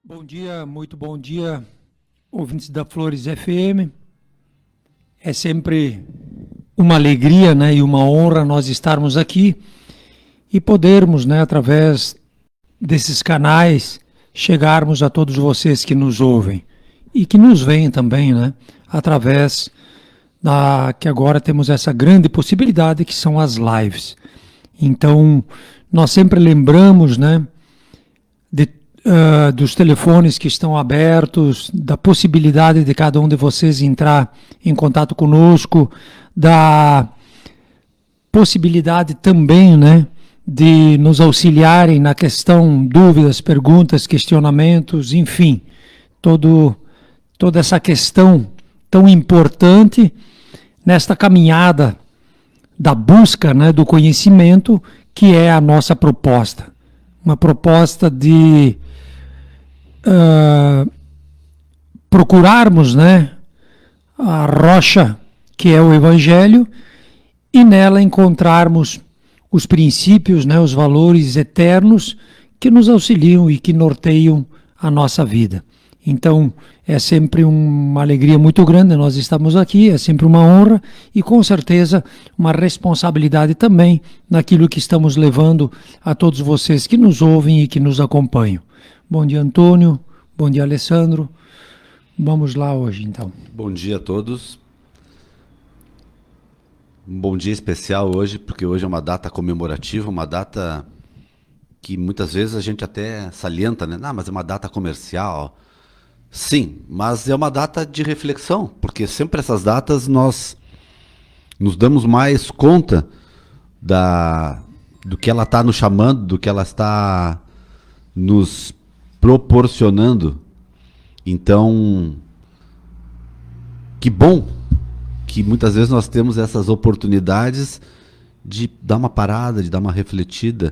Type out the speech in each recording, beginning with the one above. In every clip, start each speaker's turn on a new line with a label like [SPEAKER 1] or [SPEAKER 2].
[SPEAKER 1] Bom dia, muito bom dia, ouvintes da Flores FM. É sempre uma alegria, né, e uma honra nós estarmos aqui e podermos, né, através desses canais, chegarmos a todos vocês que nos ouvem e que nos veem também, né, através que agora temos essa grande possibilidade que são as lives. Então, nós sempre lembramos, né, dos telefones que estão abertos, da possibilidade de cada um de vocês entrar em contato conosco, da possibilidade também, né, de nos auxiliarem na questão, dúvidas, perguntas, questionamentos, enfim, toda essa questão tão importante nesta caminhada da busca, né, do conhecimento, que é a nossa proposta. Uma proposta de procurarmos, né, a rocha que é o Evangelho e nela encontrarmos os princípios, né, os valores eternos que nos auxiliam e que norteiam a nossa vida. Então, é sempre uma alegria muito grande nós estamos aqui, é sempre uma honra e com certeza uma responsabilidade também naquilo que estamos levando a todos vocês que nos ouvem e que nos acompanham. Bom dia, Antônio. Bom dia, Alessandro. Vamos lá hoje, então.
[SPEAKER 2] Bom dia a todos. Um bom dia especial hoje, porque hoje é uma data comemorativa, uma data que muitas vezes a gente até salienta, né? Mas é uma data comercial. Sim, mas é uma data de reflexão, porque sempre essas datas nós nos damos mais conta do que ela está nos chamando, do que ela está nos proporcionando. Então, que bom que muitas vezes nós temos essas oportunidades de dar uma parada, de dar uma refletida,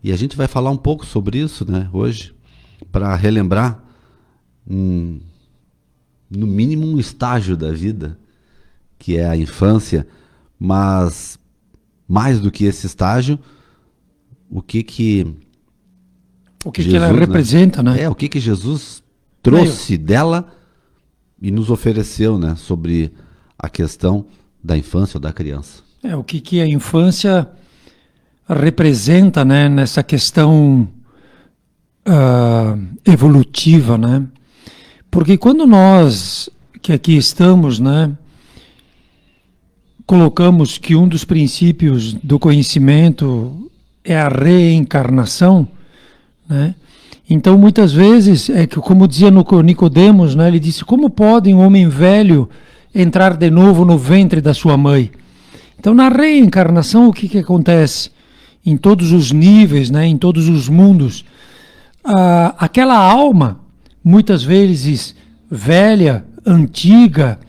[SPEAKER 2] e a gente vai falar um pouco sobre isso, né, hoje, para relembrar no mínimo um estágio da vida, que é a infância, mas mais do que esse estágio, o que Jesus,
[SPEAKER 1] ela representa, né?
[SPEAKER 2] O que Jesus trouxe dela e nos ofereceu, né, sobre a questão da infância ou da criança.
[SPEAKER 1] O que a infância representa, né, nessa questão evolutiva, né? Porque quando nós, que aqui estamos, né, colocamos que um dos princípios do conhecimento é a reencarnação, né? Então, muitas vezes, como dizia Nicodemos, né, ele disse, como pode um homem velho entrar de novo no ventre da sua mãe? Então, na reencarnação, o que acontece? Em todos os níveis, né, em todos os mundos, aquela alma, muitas vezes velha, antiga,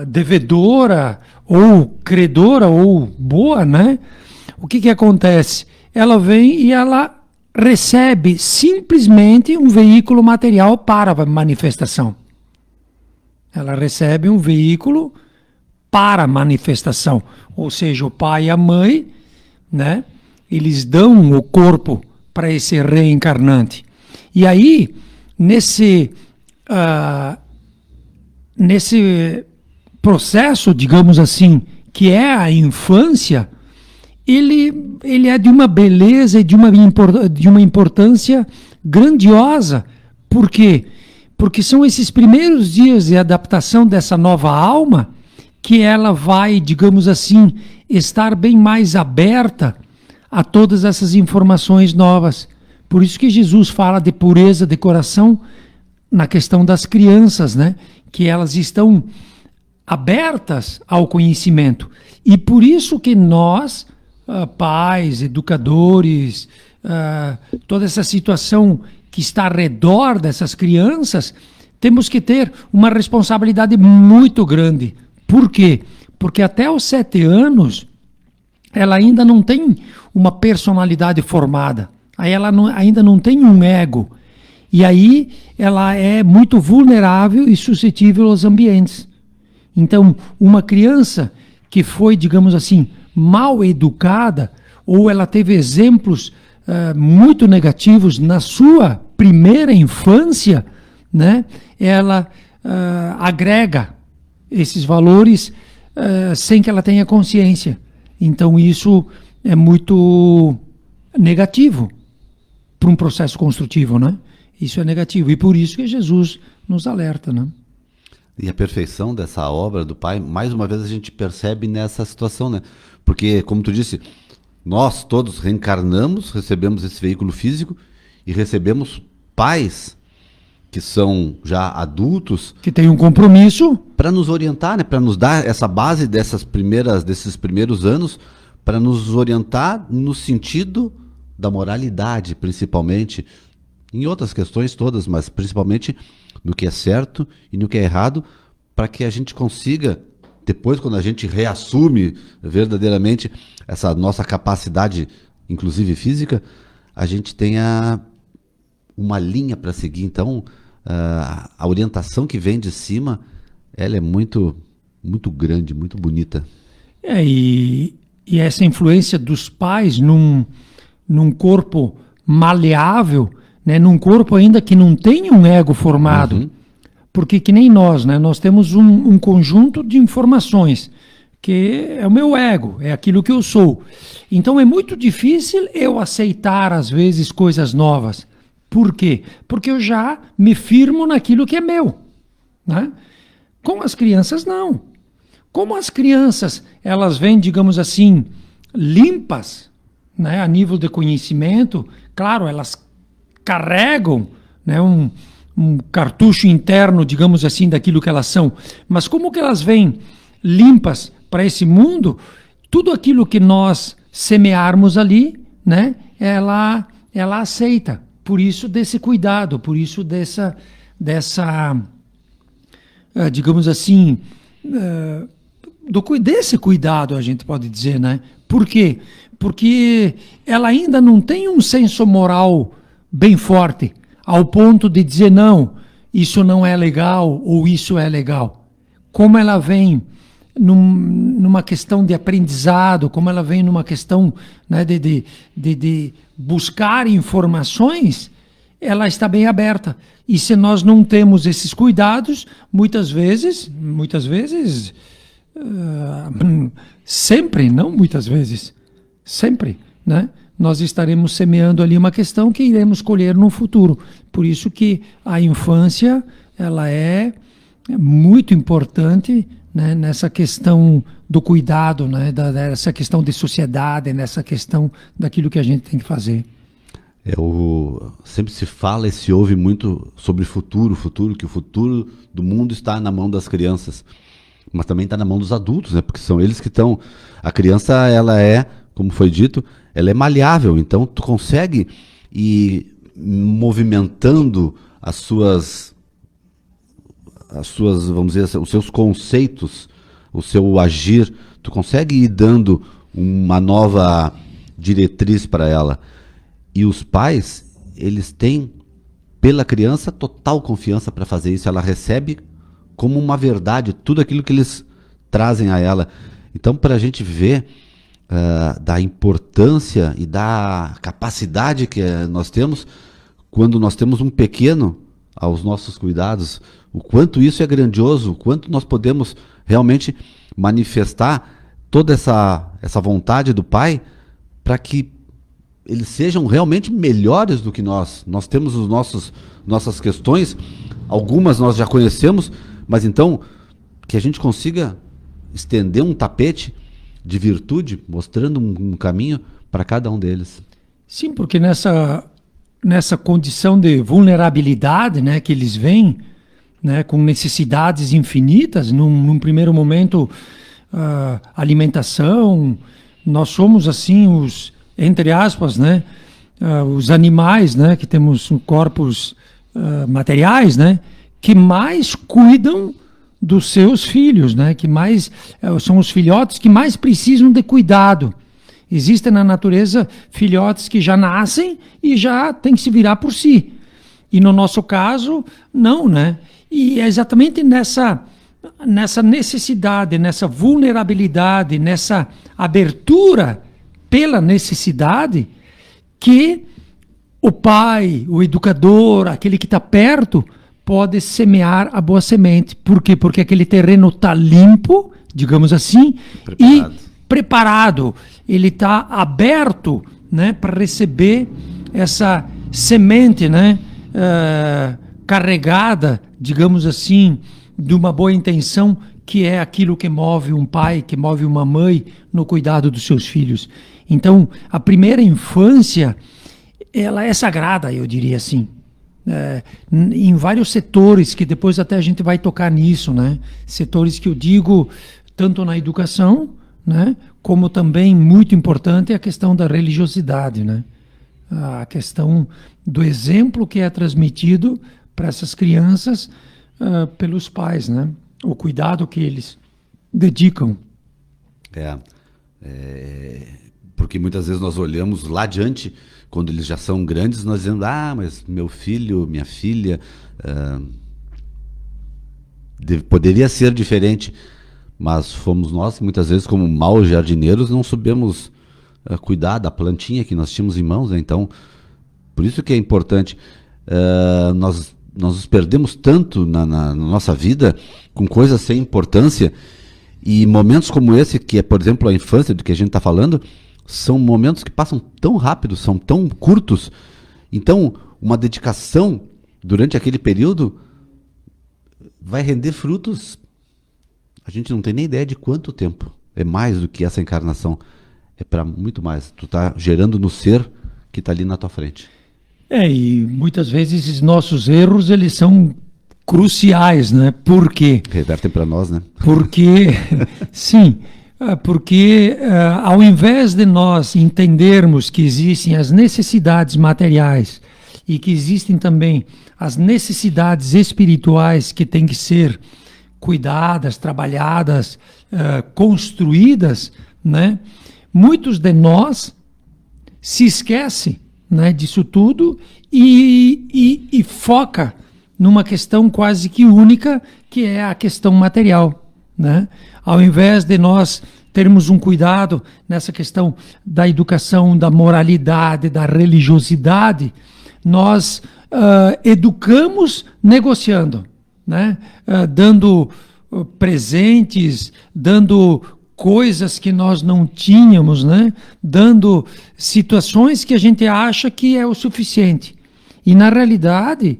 [SPEAKER 1] devedora, ou credora, ou boa, né? O que acontece? Ela vem e ela recebe simplesmente um veículo material para a manifestação. Ela recebe um veículo para a manifestação. Ou seja, o pai e a mãe, né, eles dão o corpo para esse reencarnante. E aí, nesse processo, digamos assim, que é a infância, ele é de uma beleza e de uma importância grandiosa. Por quê? Porque são esses primeiros dias de adaptação dessa nova alma que ela vai, digamos assim, estar bem mais aberta a todas essas informações novas. Por isso que Jesus fala de pureza de coração na questão das crianças, né? Que elas estão abertas ao conhecimento. E por isso que nós, pais, educadores, toda essa situação que está ao redor dessas crianças, temos que ter uma responsabilidade muito grande. Por quê? Porque até os 7 anos, ela ainda não tem uma personalidade formada. Aí ela ainda não tem um ego. E aí ela é muito vulnerável e suscetível aos ambientes. Então, uma criança que foi, digamos assim, mal educada, ou ela teve exemplos muito negativos na sua primeira infância, né, ela agrega esses valores sem que ela tenha consciência. Então isso é muito negativo para um processo construtivo, né? Isso é negativo. E por isso que Jesus nos alerta, né?
[SPEAKER 2] E a perfeição dessa obra do Pai, mais uma vez a gente percebe nessa situação, né? Porque, como tu disse, nós todos reencarnamos, recebemos esse veículo físico e recebemos pais que são já adultos.
[SPEAKER 1] Que tem um compromisso.
[SPEAKER 2] Para nos orientar, né? Para nos dar essa base desses primeiros anos, para nos orientar no sentido da moralidade, principalmente, em outras questões todas, mas principalmente no que é certo e no que é errado, para que a gente consiga, depois, quando a gente reassume verdadeiramente essa nossa capacidade, inclusive física, a gente tenha uma linha para seguir. Então, a orientação que vem de cima, ela é muito, muito grande, muito bonita.
[SPEAKER 1] E essa influência dos pais num corpo maleável, né, num corpo ainda que não tem um ego formado.
[SPEAKER 2] Uhum.
[SPEAKER 1] Porque que nem nós, né, nós temos um conjunto de informações, que é o meu ego, é aquilo que eu sou. Então é muito difícil eu aceitar, às vezes, coisas novas. Por quê? Porque eu já me firmo naquilo que é meu, né? Com as crianças, não. Como as crianças, elas vêm, digamos assim, limpas, né, a nível de conhecimento, claro, elas carregam, né, um cartucho interno, digamos assim, daquilo que elas são, mas como que elas vêm limpas para esse mundo, tudo aquilo que nós semearmos ali, né, ela aceita. Por isso desse cuidado, por isso dessa digamos assim, desse cuidado, a gente pode dizer, né? Por quê? Porque ela ainda não tem um senso moral bem forte, ao ponto de dizer, não, isso não é legal ou isso é legal. Como ela vem numa questão de aprendizado, como ela vem numa questão, né, de buscar informações, ela está bem aberta. E se nós não temos esses cuidados, muitas vezes, sempre, não muitas vezes, sempre, né? Nós estaremos semeando ali uma questão que iremos colher no futuro. Por isso que a infância, ela é muito importante, né, nessa questão do cuidado, né, dessa questão de sociedade, nessa questão daquilo que a gente tem que fazer.
[SPEAKER 2] Sempre se fala e se ouve muito sobre futuro, que o futuro do mundo está na mão das crianças, mas também está na mão dos adultos, né? Porque são eles que estão. A criança, ela é, como foi dito, ela é maleável, então tu consegue ir movimentando as suas, vamos dizer, os seus conceitos, o seu agir, tu consegue ir dando uma nova diretriz para ela. E os pais, eles têm, pela criança, total confiança para fazer isso. Ela recebe como uma verdade tudo aquilo que eles trazem a ela. Então, para a gente ver da importância e da capacidade que nós temos, quando nós temos um pequeno aos nossos cuidados, o quanto isso é grandioso, o quanto nós podemos realmente manifestar toda essa vontade do Pai para que eles sejam realmente melhores do que nós. Nós temos nossas questões, algumas nós já conhecemos, mas então que a gente consiga estender um tapete de virtude, mostrando um caminho para cada um deles.
[SPEAKER 1] Sim, porque nessa condição de vulnerabilidade, né, que eles vêm, né, com necessidades infinitas, num primeiro momento, alimentação, nós somos assim entre aspas, né, os animais, né, que temos corpos materiais, né, que mais cuidam dos seus filhos, né, que mais são os filhotes que mais precisam de cuidado. Existem na natureza filhotes que já nascem e já têm que se virar por si. E no nosso caso, não, né? E é exatamente nessa necessidade, nessa vulnerabilidade, nessa abertura pela necessidade, que o pai, o educador, aquele que está perto, pode semear a boa semente. Por quê? Porque aquele terreno está limpo, digamos assim,
[SPEAKER 2] Preparado.
[SPEAKER 1] e preparado. Ele está aberto, né, para receber essa semente, né, carregada, digamos assim, de uma boa intenção, que é aquilo que move um pai, que move uma mãe no cuidado dos seus filhos. Então, a primeira infância, ela é sagrada, eu diria assim. Em vários setores, que depois até a gente vai tocar nisso, né? Setores que eu digo, tanto na educação, né, como também, muito importante, a questão da religiosidade, né? A questão do exemplo que é transmitido para essas crianças pelos pais, né? O cuidado que eles dedicam.
[SPEAKER 2] Porque muitas vezes nós olhamos lá adiante, quando eles já são grandes, nós dizemos, mas meu filho, minha filha, poderia ser diferente, mas fomos nós, muitas vezes, como maus jardineiros, não soubemos cuidar da plantinha que nós tínhamos em mãos, né? Então, por isso que é importante, nós nos perdemos tanto na nossa vida com coisas sem importância, e momentos como esse, que é, por exemplo, a infância do que a gente está falando, são momentos que passam tão rápido, são tão curtos. Então, uma dedicação durante aquele período vai render frutos. A gente não tem nem ideia de quanto tempo. É mais do que essa encarnação. É para muito mais. Tu está gerando no ser que está ali na tua frente.
[SPEAKER 1] E muitas vezes esses nossos erros, eles são cruciais, né? Por quê?
[SPEAKER 2] Revertem para nós, né?
[SPEAKER 1] Porque, sim, porque ao invés de nós entendermos que existem as necessidades materiais e que existem também as necessidades espirituais que têm que ser cuidadas, trabalhadas, construídas, né? Muitos de nós se esquecem, né, disso tudo e foca numa questão quase que única, que é a questão material, né? Ao invés de nós termos um cuidado nessa questão da educação, da moralidade, da religiosidade, nós educamos negociando, né? Dando presentes, dando coisas que nós não tínhamos, né? Dando situações que a gente acha que é o suficiente. E na realidade,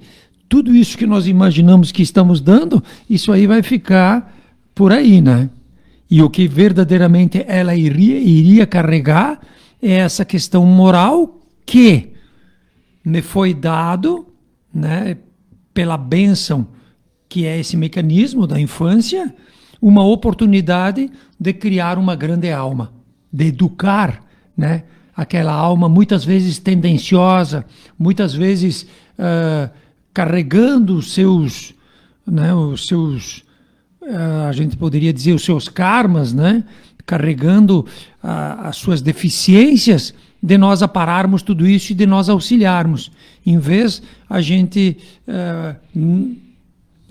[SPEAKER 1] tudo isso que nós imaginamos que estamos dando, isso aí vai ficar por aí, né? E o que verdadeiramente ela iria carregar é essa questão moral que me foi dado, né, pela bênção que é esse mecanismo da infância, uma oportunidade de criar uma grande alma, de educar, né, aquela alma muitas vezes tendenciosa, muitas vezes carregando os seus, né, a gente poderia dizer os seus karmas, né, carregando as suas deficiências, de nós apararmos tudo isso e de nós auxiliarmos. Em vez a gente,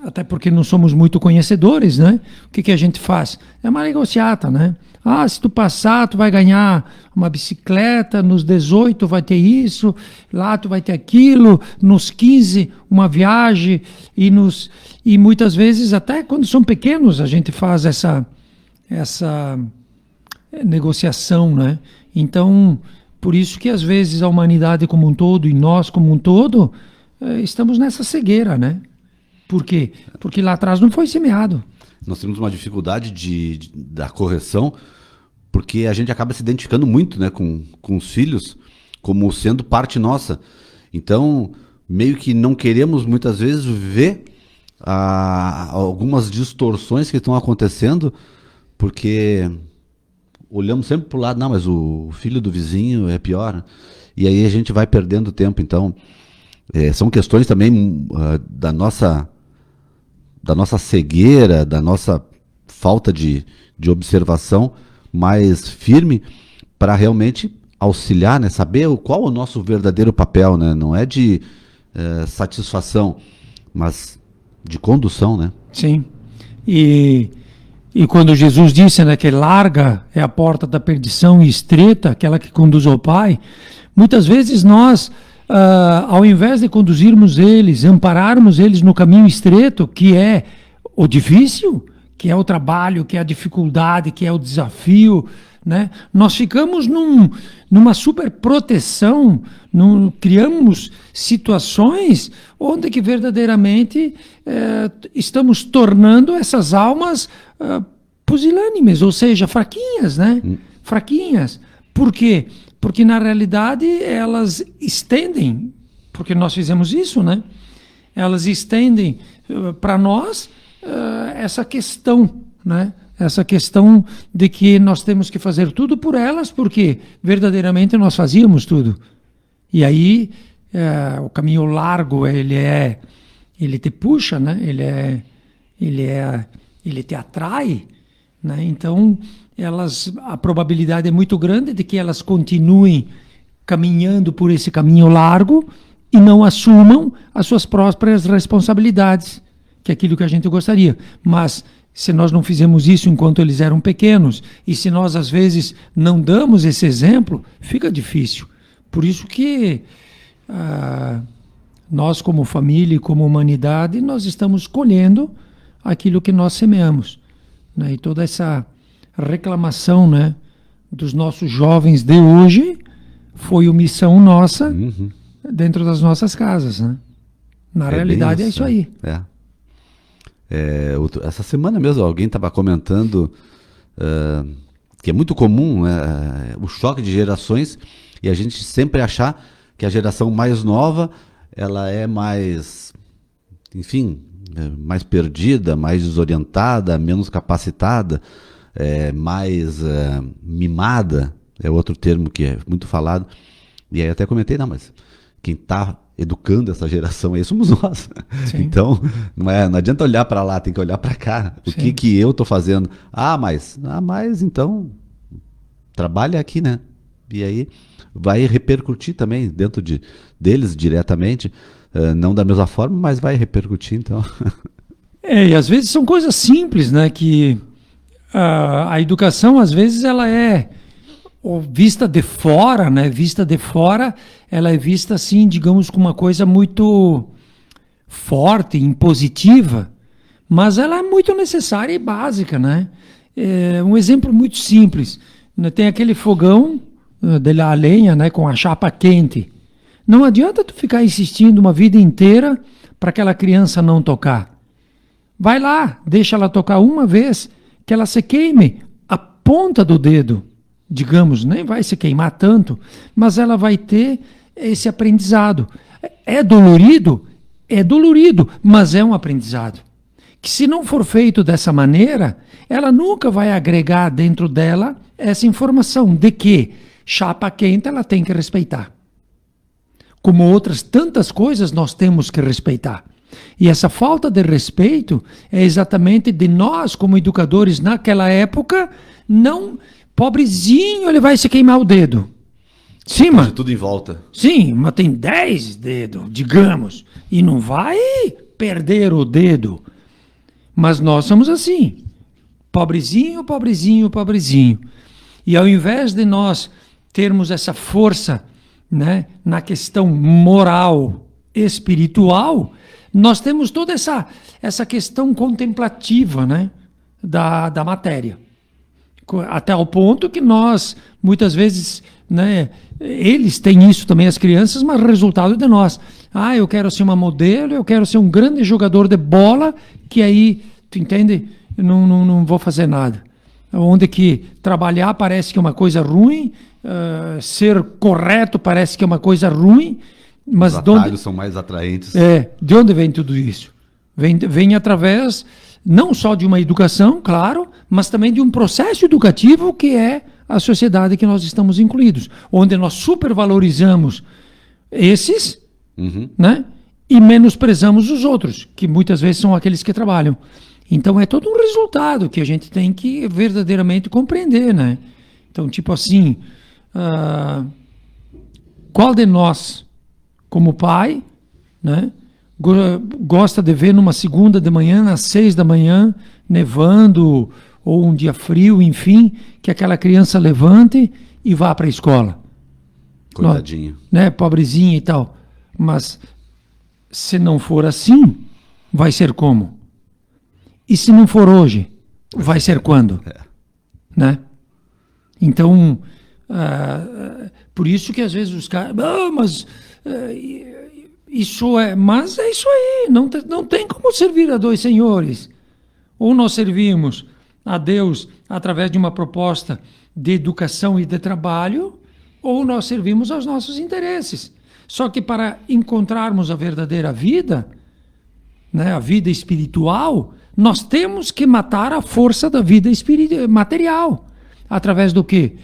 [SPEAKER 1] até porque não somos muito conhecedores, né? O que a gente faz? É uma negociata, né? Se tu passar, tu vai ganhar uma bicicleta, nos 18 vai ter isso, lá tu vai ter aquilo, nos 15 uma viagem, e muitas vezes, até quando são pequenos, a gente faz essa negociação, né? Então, por isso que às vezes a humanidade como um todo, e nós como um todo, estamos nessa cegueira, né? Por quê? Porque lá atrás não foi semeado.
[SPEAKER 2] Nós temos uma dificuldade da correção, porque a gente acaba se identificando muito, né, com os filhos, como sendo parte nossa. Então, meio que não queremos muitas vezes ver algumas distorções que estão acontecendo, porque olhamos sempre para o lado, não, mas o filho do vizinho é pior, e aí a gente vai perdendo tempo. Então, são questões também da nossa cegueira, da nossa falta de observação mais firme, para realmente auxiliar, né, saber qual é o nosso verdadeiro papel, né? Não é de satisfação, mas de condução, né?
[SPEAKER 1] Sim. E quando Jesus disse, né, que larga é a porta da perdição e estreita, aquela que conduz ao Pai, muitas vezes nós ao invés de conduzirmos eles, ampararmos eles no caminho estreito, que é o difícil, que é o trabalho, que é a dificuldade, que é o desafio, né? Nós ficamos numa super proteção, criamos situações onde que verdadeiramente estamos tornando essas almas pusilânimes, ou seja, fraquinhas, né? Fraquinhas. Por quê? Porque na realidade elas estendem, porque nós fizemos isso, né? Elas estendem para nós essa questão, né? Essa questão de que nós temos que fazer tudo por elas, porque verdadeiramente nós fazíamos tudo. E aí o caminho largo ele te puxa, né? Ele te atrai, né? Então a probabilidade é muito grande de que elas continuem caminhando por esse caminho largo e não assumam as suas próprias responsabilidades, que é aquilo que a gente gostaria. Mas se nós não fizemos isso enquanto eles eram pequenos, e se nós às vezes não damos esse exemplo, fica difícil. Por isso que nós como família e como humanidade, nós estamos colhendo aquilo que nós semeamos, né? E toda essa reclamação, né, dos nossos jovens de hoje foi omissão nossa dentro das nossas casas, né? Na realidade é isso aí.
[SPEAKER 2] Essa semana mesmo alguém estava comentando que é muito comum o choque de gerações e a gente sempre achar que a geração mais nova ela é mais, enfim, mais perdida, mais desorientada, menos capacitada, mais mimada, é outro termo que é muito falado. E aí até comentei, não, mas quem está educando essa geração aí somos nós. Sim. Então, não adianta olhar para lá, tem que olhar para cá. O que eu estou fazendo? Mas então, trabalha aqui, né? E aí vai repercutir também dentro deles diretamente, não da mesma forma, mas vai repercutir, então.
[SPEAKER 1] E às vezes são coisas simples, né? Que a educação, às vezes, ela é vista de fora, né? Vista de fora, ela é vista assim, digamos, como uma coisa muito forte, impositiva, mas ela é muito necessária e básica, né? Um exemplo muito simples, né? Tem aquele fogão a lenha, né? Com a chapa quente. Não adianta tu ficar insistindo uma vida inteira para aquela criança não tocar. Vai lá, deixa ela tocar uma vez, que ela se queime a ponta do dedo. Digamos, nem vai se queimar tanto, mas ela vai ter esse aprendizado. É dolorido? É dolorido, mas é um aprendizado. Que se não for feito dessa maneira, ela nunca vai agregar dentro dela essa informação de que chapa quente ela tem que respeitar. Como outras tantas coisas nós temos que respeitar. E essa falta de respeito é exatamente de nós, como educadores naquela época, não... Pobrezinho, ele vai se queimar o dedo. Sim, mas
[SPEAKER 2] tudo em volta.
[SPEAKER 1] Sim, mas tem 10 dedos, digamos, e não vai perder o dedo. Mas nós somos assim. Pobrezinho, pobrezinho, pobrezinho. E ao invés de nós termos essa força, né, na questão moral, espiritual, nós temos toda essa questão contemplativa, né, da matéria. Até o ponto que nós, muitas vezes, né, eles têm isso também, as crianças, mas resultado de nós. Eu quero ser uma modelo, eu quero ser um grande jogador de bola, que aí, tu entende? Não vou fazer nada. Onde que trabalhar parece que é uma coisa ruim, ser correto parece que é uma coisa ruim, mas... Os
[SPEAKER 2] atalhos são mais atraentes.
[SPEAKER 1] De onde vem tudo isso? Vem através... não só de uma educação, claro, mas também de um processo educativo que é a sociedade que nós estamos incluídos, onde nós supervalorizamos esses, né, e menosprezamos os outros, que muitas vezes são aqueles que trabalham. Então é todo um resultado que a gente tem que verdadeiramente compreender, né? Então, tipo assim, qual de nós, como pai, né, gosta de ver numa segunda de manhã, às 6 da manhã, nevando, ou um dia frio, enfim, que aquela criança levante e vá para a escola.
[SPEAKER 2] Coitadinho.
[SPEAKER 1] Né, pobrezinha e tal. Mas se não for assim, vai ser como? E se não for hoje, vai ser quando? Né? Então, por isso que às vezes os caras... Mas é isso aí, não tem como servir a dois senhores. Ou nós servimos a Deus através de uma proposta de educação e de trabalho, ou nós servimos aos nossos interesses. Só que para encontrarmos a verdadeira vida, né, a vida espiritual, nós temos que matar a força da vida material. Através do quê?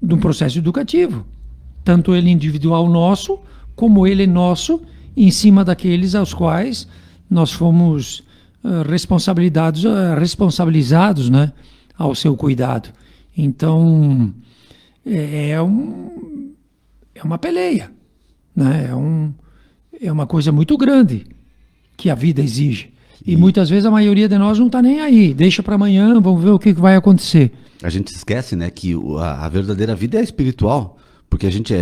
[SPEAKER 1] De um processo educativo. Tanto ele individual nosso, como ele nosso, em cima daqueles aos quais nós fomos responsabilizados, né, ao seu cuidado. Então, é uma peleia, né? É uma coisa muito grande que a vida exige. E muitas vezes a maioria de nós não está nem aí. Deixa para amanhã, vamos ver o que vai acontecer.
[SPEAKER 2] A gente esquece, né, que a verdadeira vida é espiritual. Porque a gente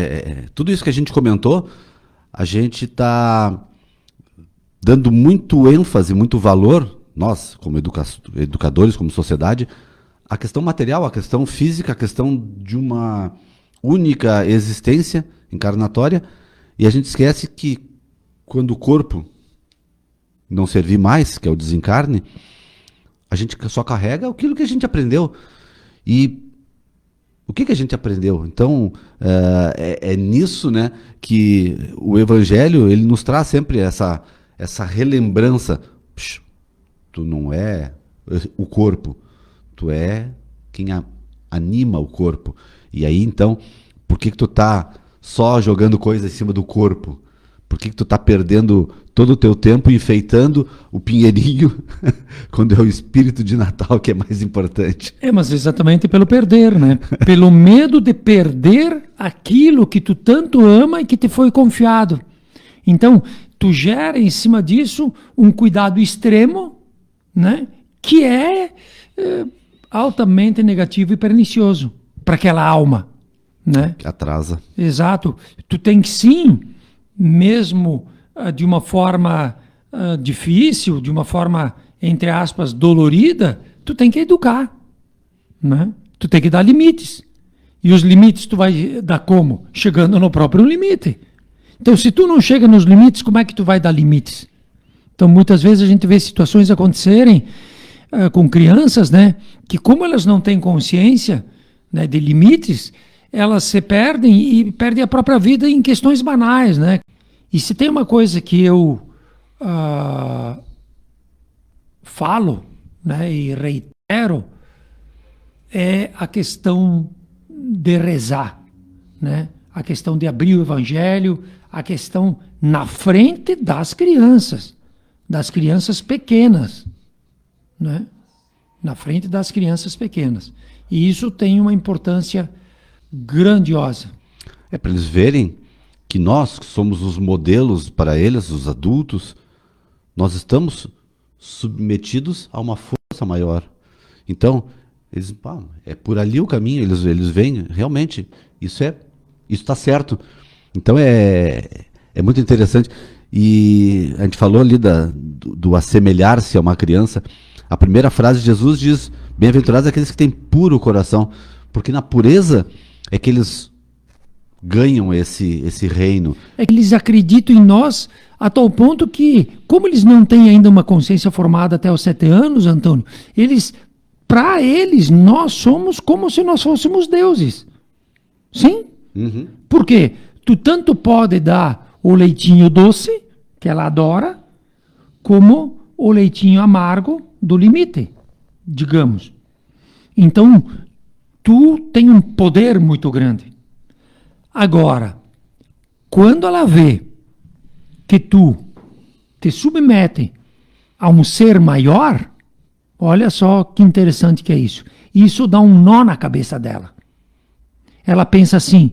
[SPEAKER 2] tudo isso que a gente comentou, a gente está dando muito ênfase, muito valor, nós, como educadores, como sociedade, a questão material, a questão física, a questão de uma única existência encarnatória, e a gente esquece que quando o corpo não servir mais, que é o desencarne, a gente só carrega aquilo que a gente aprendeu. E o que a gente aprendeu? Então, é nisso, né, que o Evangelho ele nos traz sempre essa relembrança. Psh, tu não é o corpo, tu é quem anima o corpo. E aí, então, por que tu tá só jogando coisa em cima do corpo? Por que tu tá perdendo todo o teu tempo enfeitando o pinheirinho quando é o espírito de Natal que é mais importante?
[SPEAKER 1] Mas exatamente pelo perder, né? Pelo medo de perder aquilo que tu tanto ama e que te foi confiado. Então, tu gera em cima disso um cuidado extremo, né? Que é altamente negativo e pernicioso para aquela alma, né?
[SPEAKER 2] Que atrasa.
[SPEAKER 1] Exato. Tu tem que sim, mesmo de uma forma difícil, de uma forma, entre aspas, dolorida, tu tem que educar, né? Tu tem que dar limites. E os limites tu vai dar como? Chegando no próprio limite. Então, se tu não chega nos limites, como é que tu vai dar limites? Então, muitas vezes a gente vê situações acontecerem com crianças, né? Que como elas não têm consciência, né, de limites, elas se perdem e perdem a própria vida em questões banais, né? E se tem uma coisa que eu falo, né, e reitero, é a questão de rezar, né? A questão de abrir o Evangelho, a questão na frente das crianças pequenas, né? Na frente das crianças pequenas. E isso tem uma importância grandiosa.
[SPEAKER 2] É para eles verem que nós, que somos os modelos para eles, os adultos, nós estamos submetidos a uma força maior. Então, eles, é por ali o caminho, eles veem, realmente, isso está certo. Então, é muito interessante. E a gente falou ali do assemelhar-se a uma criança. A primeira frase de Jesus diz, bem-aventurados aqueles que têm puro coração, porque na pureza é que eles ganham esse reino.
[SPEAKER 1] É que eles acreditam em nós a tal ponto que, como eles não têm ainda uma consciência formada até os 7 anos, Antônio, para eles, nós somos como se nós fôssemos deuses. Sim?
[SPEAKER 2] Uhum.
[SPEAKER 1] Por quê? Tu tanto pode dar o leitinho doce, que ela adora, como o leitinho amargo do limite, digamos. Então, tu tem um poder muito grande. Agora, quando ela vê que tu te submete a um ser maior, olha só que interessante que é isso. Isso dá um nó na cabeça dela. Ela pensa assim,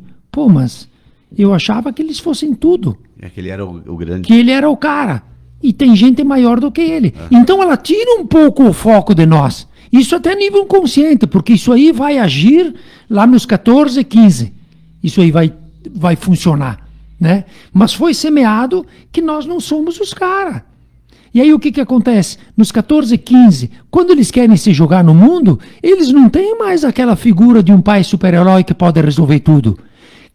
[SPEAKER 1] mas eu achava que eles fossem tudo.
[SPEAKER 2] É que ele era o grande.
[SPEAKER 1] Que ele era o cara. E tem gente maior do que ele. Então ela tira um pouco o foco de nós. Isso até a nível inconsciente, porque isso aí vai agir lá nos 14, 15. Isso aí vai funcionar, né? Mas foi semeado que nós não somos os caras. E aí o que acontece? Nos 14, 15, quando eles querem se jogar no mundo, eles não têm mais aquela figura de um pai super-herói que pode resolver tudo.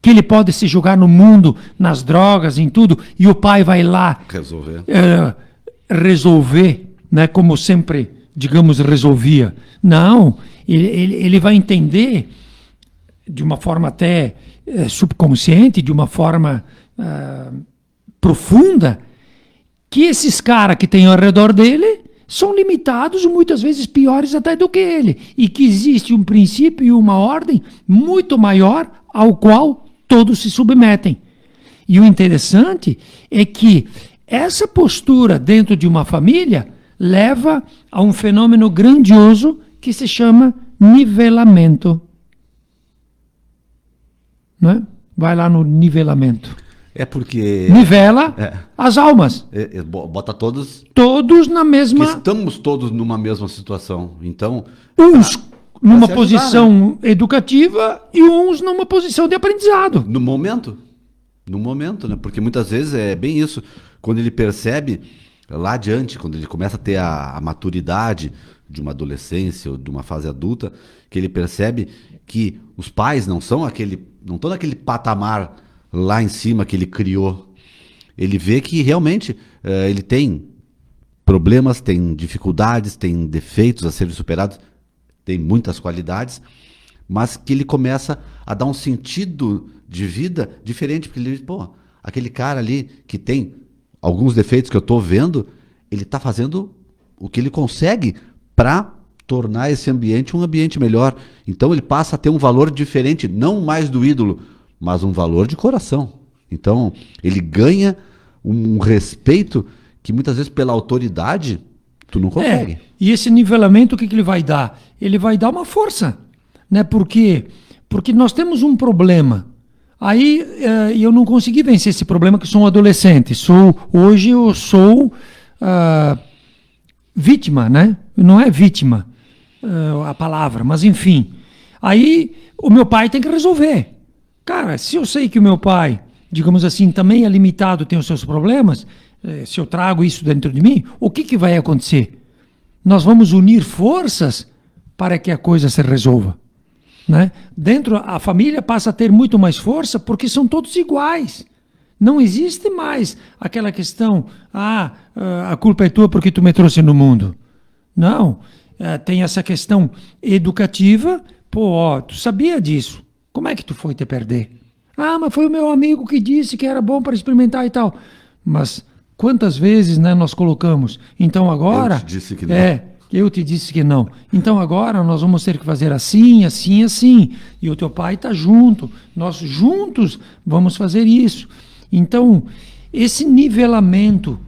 [SPEAKER 1] Que ele pode se jogar no mundo, nas drogas, em tudo, e o pai vai lá resolver, né, como sempre, digamos, resolvia. Não, ele vai entender de uma forma até subconsciente, de uma forma profunda, que esses caras que tem ao redor dele são limitados, muitas vezes piores até do que ele, e que existe um princípio e uma ordem muito maior ao qual todos se submetem. E o interessante é que essa postura dentro de uma família leva a um fenômeno grandioso que se chama nivelamento. Não é? Vai lá no nivelamento.
[SPEAKER 2] É porque...
[SPEAKER 1] Nivela as almas.
[SPEAKER 2] Bota todos...
[SPEAKER 1] Todos na mesma...
[SPEAKER 2] Estamos todos numa mesma situação. Então...
[SPEAKER 1] Uns numa
[SPEAKER 2] ajudar,
[SPEAKER 1] posição educativa e uns numa posição de aprendizado.
[SPEAKER 2] No momento, né? Porque muitas vezes é bem isso. Quando ele percebe lá adiante, quando ele começa a ter a maturidade de uma adolescência ou de uma fase adulta, que ele percebe que os pais não estão naquele patamar lá em cima que ele criou. Ele vê que realmente ele tem problemas, tem dificuldades, tem defeitos a serem superados, tem muitas qualidades, mas que ele começa a dar um sentido de vida diferente, porque ele diz, pô, aquele cara ali que tem alguns defeitos que eu estou vendo, ele está fazendo o que ele consegue para tornar esse ambiente um ambiente melhor. Então ele passa a ter um valor diferente, não mais do ídolo, mas um valor de coração. Então ele ganha um respeito que muitas vezes pela autoridade tu não consegue.
[SPEAKER 1] E esse nivelamento, o que ele vai dar? Ele vai dar uma força, né? Porque nós temos um problema. Aí eu não consegui vencer esse problema, que sou um adolescente. Hoje eu sou vítima, né? Não é vítima a palavra, mas enfim. Aí o meu pai tem que resolver. Cara, se eu sei que o meu pai, digamos assim, também é limitado, tem os seus problemas, se eu trago isso dentro de mim, o que vai acontecer? Nós vamos unir forças para que a coisa se resolva. Né? Dentro, a família passa a ter muito mais força porque são todos iguais. Não existe mais aquela questão, a culpa é tua porque tu me trouxe no mundo. Não, tem essa questão educativa, tu sabia disso, como é que tu foi te perder? Mas foi o meu amigo que disse que era bom para experimentar e tal. Mas quantas vezes, né, nós colocamos, então agora...
[SPEAKER 2] Eu te disse que não.
[SPEAKER 1] Eu te disse que não. Então agora nós vamos ter que fazer assim, assim, assim. E o teu pai está junto. Nós juntos vamos fazer isso. Então, esse nivelamento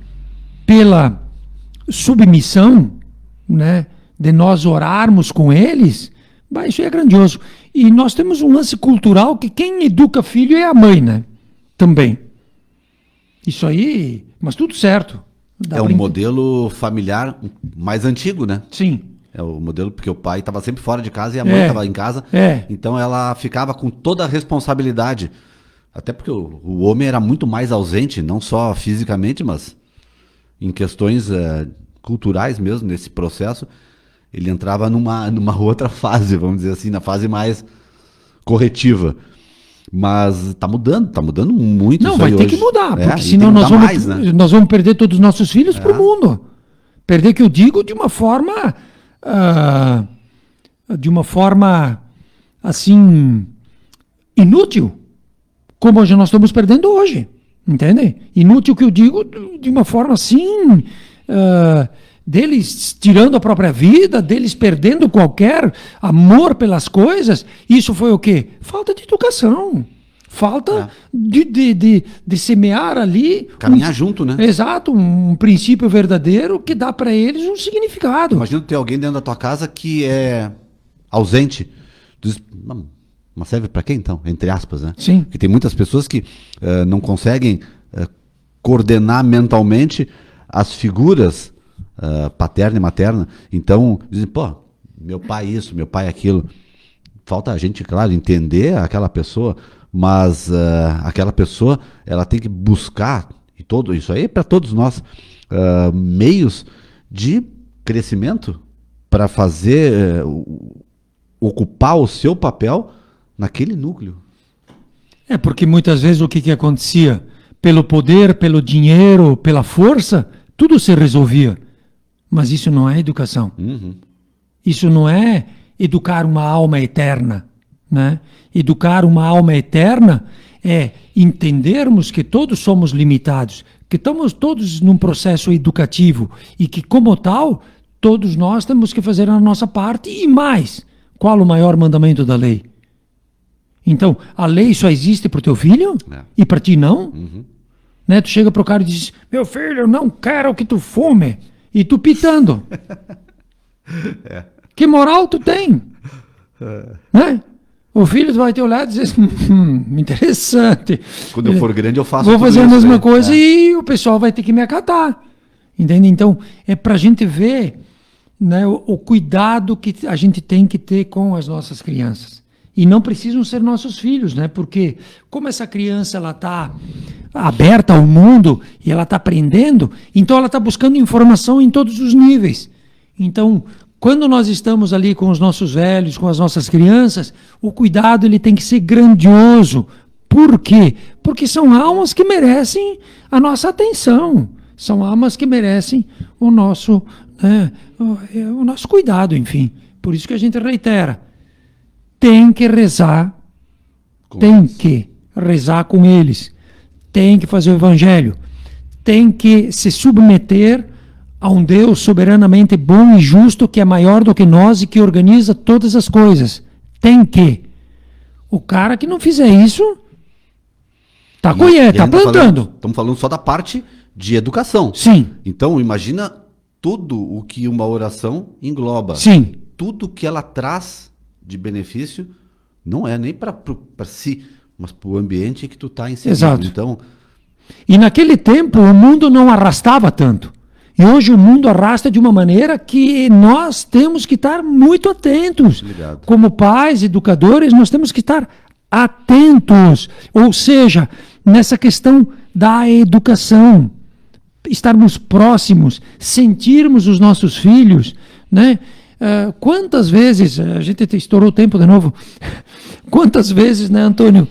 [SPEAKER 1] pela submissão, né, de nós orarmos com eles, isso é grandioso. E nós temos um lance cultural que quem educa filho é a mãe, né? Também. Isso aí, mas tudo certo.
[SPEAKER 2] É um modelo familiar mais antigo, né?
[SPEAKER 1] Sim.
[SPEAKER 2] É o modelo porque o pai estava sempre fora de casa e a mãe estava em casa. Então ela ficava com toda a responsabilidade. Até porque o homem era muito mais ausente, não só fisicamente, mas em questões culturais mesmo, nesse processo. Ele entrava numa outra fase, vamos dizer assim, na fase mais corretiva. Mas tá mudando muito.
[SPEAKER 1] Não, vai ter que mudar, porque senão nós vamos perder todos os nossos filhos para o mundo. Perder, que eu digo, de uma forma assim, inútil, como hoje nós estamos perdendo hoje, entende? Inútil que eu digo de uma forma assim, deles tirando a própria vida, deles perdendo qualquer amor pelas coisas. Isso foi o quê? Falta de educação. Falta de semear ali...
[SPEAKER 2] Caminhar junto, né?
[SPEAKER 1] Exato, um princípio verdadeiro que dá para eles um significado.
[SPEAKER 2] Imagina ter alguém dentro da tua casa que é ausente. Tu diz, mas serve para quê então? Entre aspas, né?
[SPEAKER 1] Sim.
[SPEAKER 2] Porque tem muitas pessoas que não conseguem coordenar mentalmente as figuras paterna e materna. Então, dizem, meu pai isso, meu pai aquilo. Falta a gente, claro, entender aquela pessoa, mas aquela pessoa, ela tem que buscar, e todo isso aí é para todos nós, meios de crescimento para fazer, ocupar o seu papel naquele núcleo.
[SPEAKER 1] Porque muitas vezes o que acontecia? Pelo poder, pelo dinheiro, pela força, tudo se resolvia. Mas isso não é educação.
[SPEAKER 2] Uhum.
[SPEAKER 1] Isso não é educar uma alma eterna, né? Educar uma alma eterna é entendermos que todos somos limitados, que estamos todos num processo educativo e que, como tal, todos nós temos que fazer a nossa parte e mais. Qual o maior mandamento da lei? Então, a lei só existe para o teu filho e para ti não?
[SPEAKER 2] Uhum.
[SPEAKER 1] Né? Tu chega para o cara e diz, meu filho, eu não quero que tu fume. E tu pitando. Que moral tu tem? Né? O filho vai te olhar e dizer, interessante.
[SPEAKER 2] Quando eu for grande eu faço
[SPEAKER 1] Vou
[SPEAKER 2] tudo
[SPEAKER 1] fazer
[SPEAKER 2] isso,
[SPEAKER 1] a mesma
[SPEAKER 2] né?
[SPEAKER 1] coisa e o pessoal vai ter que me acatar. Entende? Então, é para a gente ver, né, o cuidado que a gente tem que ter com as nossas crianças. E não precisam ser nossos filhos, né? Porque como essa criança ela está aberta ao mundo e ela está aprendendo, então ela está buscando informação em todos os níveis. Então, quando nós estamos ali com os nossos velhos, com as nossas crianças, o cuidado ele tem que ser grandioso. Por quê? Porque são almas que merecem a nossa atenção. São almas que merecem o nosso cuidado, enfim. Por isso que a gente reitera. Tem que rezar com eles, tem que fazer o evangelho, tem que se submeter a um Deus soberanamente bom e justo que é maior do que nós e que organiza todas as coisas. Tem que. O cara que não fizer isso, está plantando.
[SPEAKER 2] Estamos falando só da parte de educação.
[SPEAKER 1] Sim.
[SPEAKER 2] Então, imagina tudo o que uma oração engloba.
[SPEAKER 1] Sim.
[SPEAKER 2] Tudo que ela traz de benefício não é nem para si, mas para o ambiente que tu está inserido.
[SPEAKER 1] Exato.
[SPEAKER 2] Então,
[SPEAKER 1] e naquele tempo o mundo não arrastava tanto. E hoje o mundo arrasta de uma maneira que nós temos que estar muito atentos.
[SPEAKER 2] Obrigado.
[SPEAKER 1] Como pais, educadores, nós temos que estar atentos. Ou seja, nessa questão da educação. Estarmos próximos, sentirmos os nossos filhos, né? Quantas vezes, a gente estourou o tempo de novo, quantas vezes, né, Antônio,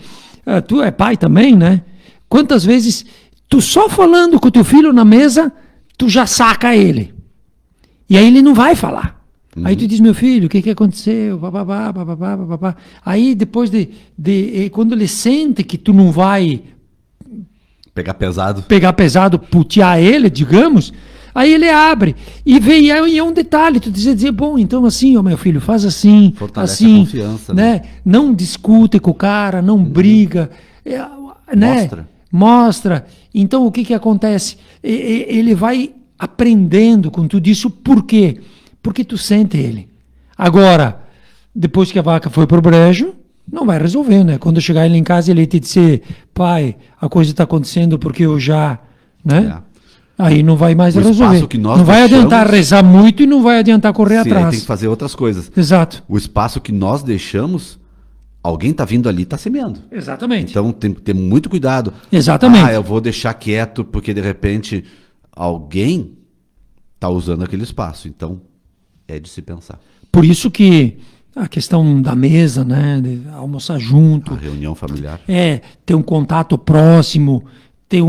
[SPEAKER 1] tu é pai também, né? Quantas vezes tu só falando com o teu filho na mesa, tu já saca ele. E aí ele não vai falar. Uhum. Aí tu diz, meu filho, o que aconteceu? Bababá, bababá, bababá. Aí depois quando ele sente que tu não vai
[SPEAKER 2] pegar pesado,
[SPEAKER 1] putear ele, digamos, aí ele abre e vê, e é um detalhe, tu dizer, bom, então assim, ó, meu filho, faz assim,
[SPEAKER 2] fortalece
[SPEAKER 1] assim,
[SPEAKER 2] a confiança, né?
[SPEAKER 1] Não discute com o cara, não briga, né? Mostra. Então o que acontece? Ele vai aprendendo com tudo isso, por quê? Porque tu sente ele. Agora, depois que a vaca foi pro brejo, não vai resolver, né? Quando chegar ele em casa, ele te dizer, pai, a coisa está acontecendo porque eu já, né? Aí não vai mais resolver. Não vai adiantar rezar muito e não vai adiantar correr atrás.
[SPEAKER 2] Tem que fazer outras coisas.
[SPEAKER 1] Exato.
[SPEAKER 2] O espaço que nós deixamos, alguém está vindo ali e está semeando.
[SPEAKER 1] Exatamente.
[SPEAKER 2] Então tem que ter muito cuidado.
[SPEAKER 1] Exatamente.
[SPEAKER 2] Eu vou deixar quieto porque de repente alguém está usando aquele espaço. Então é de se pensar.
[SPEAKER 1] Por isso que a questão da mesa, né, de almoçar junto.
[SPEAKER 2] A reunião familiar.
[SPEAKER 1] Ter um contato próximo, ter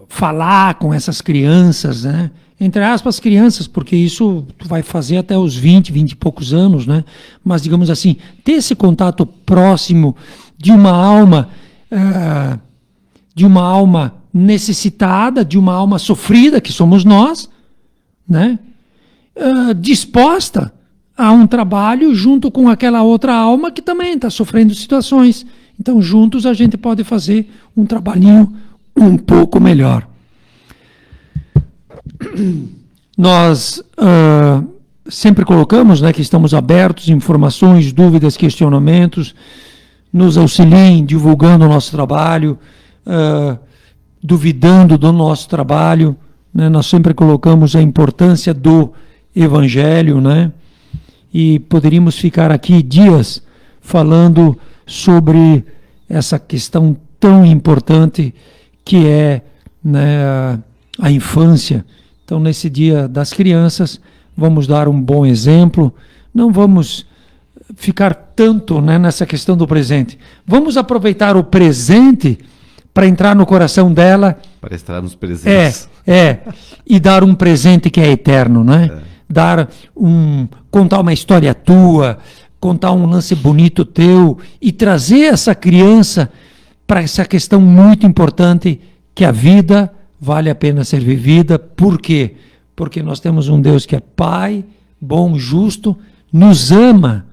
[SPEAKER 1] falar com essas crianças, né? Entre aspas, crianças, porque isso tu vai fazer até os 20 e poucos anos, né? Mas, digamos assim, ter esse contato próximo de uma alma necessitada, de uma alma sofrida, que somos nós, né? Disposta a um trabalho junto com aquela outra alma que também está sofrendo situações. Então, juntos a gente pode fazer um trabalhinho um pouco melhor. Nós sempre colocamos, né, que estamos abertos a informações, dúvidas, questionamentos, nos auxiliem divulgando o nosso trabalho, duvidando do nosso trabalho, né? Nós sempre colocamos a importância do Evangelho, né? E poderíamos ficar aqui dias falando sobre essa questão tão importante que é, né, a infância. Então, nesse Dia das Crianças, vamos dar um bom exemplo, não vamos ficar tanto, né, nessa questão do presente. Vamos aproveitar o presente para entrar no coração dela.
[SPEAKER 2] Para estar nos presentes.
[SPEAKER 1] E dar um presente que é eterno, né? Contar uma história tua, contar um lance bonito teu e trazer essa criança para essa questão muito importante que a vida vale a pena ser vivida. Por quê? Porque nós temos um Deus que é Pai, bom, justo, nos ama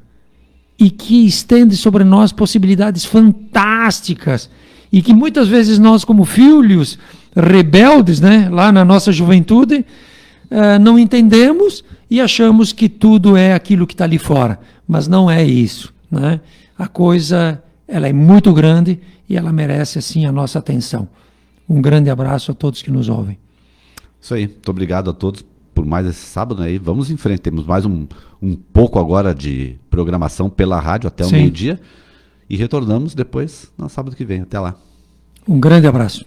[SPEAKER 1] e que estende sobre nós possibilidades fantásticas e que muitas vezes nós, como filhos rebeldes, né, lá na nossa juventude, não entendemos e achamos que tudo é aquilo que está ali fora, mas não é isso, né? A coisa, ela é muito grande e ela merece, assim, a nossa atenção. Um grande abraço a todos que nos ouvem.
[SPEAKER 2] Isso aí, muito obrigado a todos por mais esse sábado, né? E vamos em frente, temos mais um pouco agora de programação pela rádio até o meio-dia e retornamos depois no sábado que vem. Até lá.
[SPEAKER 1] Um grande abraço.